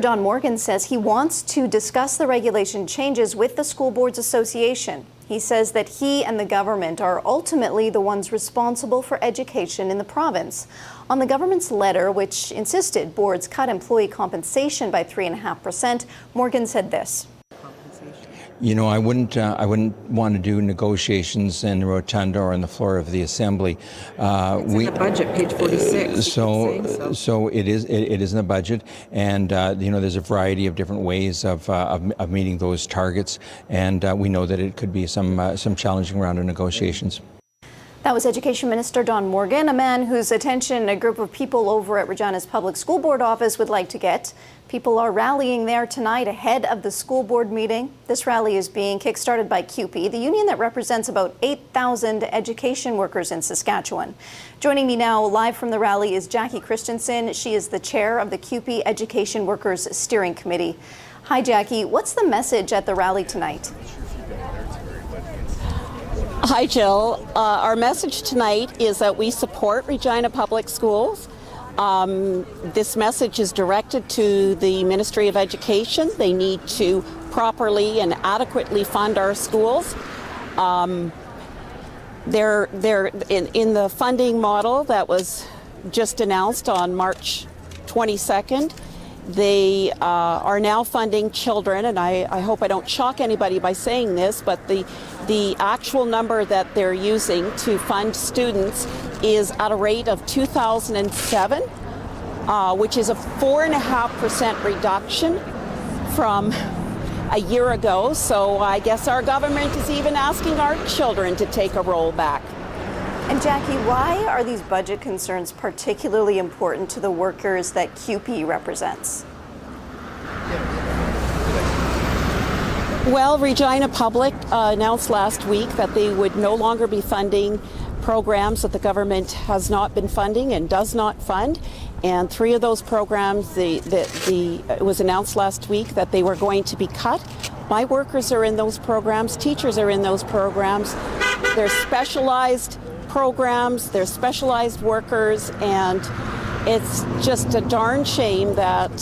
Don Morgan says he wants to discuss the regulation changes with the School Boards Association. He says that he and the government are ultimately the ones responsible for education in the province. On the government's letter, which insisted boards cut employee compensation by 3.5%, Morgan said this. You know, I wouldn't want to do negotiations in the rotunda or on the floor of the assembly. It's in the budget, page 46. So it is in the budget, and you know, there's a variety of different ways of meeting those targets, and we know that it could be some challenging round of negotiations. That was Education Minister Don Morgan, a man whose attention a group of people over at Regina's Public School Board office would like to get. People are rallying there tonight ahead of the school board meeting. This rally is being kick-started by CUPE, the union that represents about 8,000 education workers in Saskatchewan. Joining me now live from the rally is Jackie Christianson. She is the chair of the CUPE Education Workers Steering Committee. Hi, Jackie. What's the message at the rally tonight? Hi, Jill. Our message tonight is that we support Regina Public Schools. This message is directed to the Ministry of Education. They need to properly and adequately fund our schools. They're in the funding model that was just announced on March 22nd. They are now funding children, and I hope I don't shock anybody by saying this, but the actual number that they're using to fund students is at a rate of 2007, which is a 4.5% reduction from a year ago. So I guess our government is even asking our children to take a roll back. And Jackie, why are these budget concerns particularly important to the workers that CUPE represents? Well, Regina Public announced last week that they would no longer be funding programs that the government has not been funding and does not fund. And 3 of those programs, it was announced last week that they were going to be cut. My workers are in those programs, teachers are in those programs. They're specialized programs, they're specialized workers, and it's just a darn shame that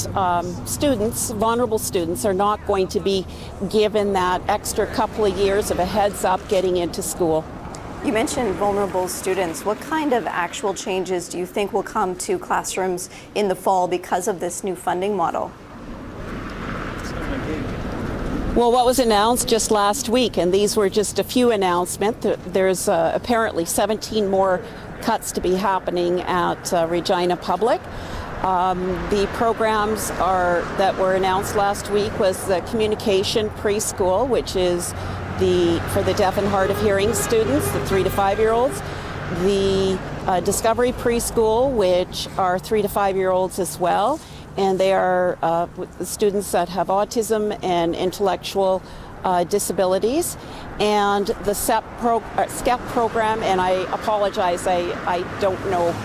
students, vulnerable students, are not going to be given that extra couple of years of a heads up getting into school. You mentioned vulnerable students. What kind of actual changes do you think will come to classrooms in the fall because of this new funding model? Well, what was announced just last week, and these were just a few announcements, there's apparently 17 more cuts to be happening at Regina Public. The programs that were announced last week was the communication preschool, which is for the deaf and hard of hearing students, the 3 to 5-year-olds, the discovery preschool, which are 3 to 5-year-olds as well, and they are students that have autism and intellectual disabilities, and the STEP program, and I apologize, I don't know.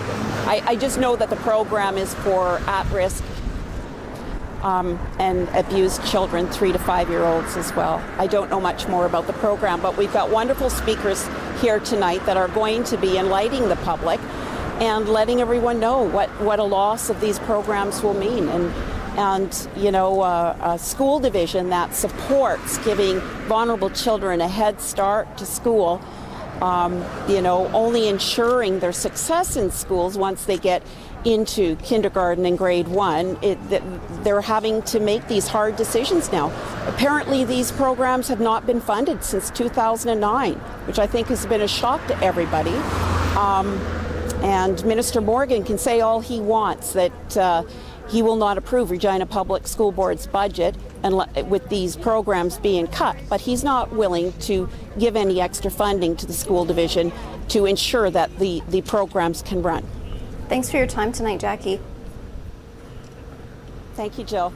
I just know that the program is for at-risk and abused children, 3 to 5-year-olds as well. I don't know much more about the program, but we've got wonderful speakers here tonight that are going to be enlightening the public and letting everyone know what a loss of these programs will mean. And you know, a school division that supports giving vulnerable children a head start to school, you know, only ensuring their success in schools once they get into kindergarten and grade 1, they're having to make these hard decisions now. Apparently these programs have not been funded since 2009, which I think has been a shock to everybody. And Minister Morgan can say all he wants, that he will not approve Regina Public School Board's budget with these programs being cut, but he's not willing to give any extra funding to the school division to ensure that the programs can run. Thanks for your time tonight, Jackie. Thank you, Jill.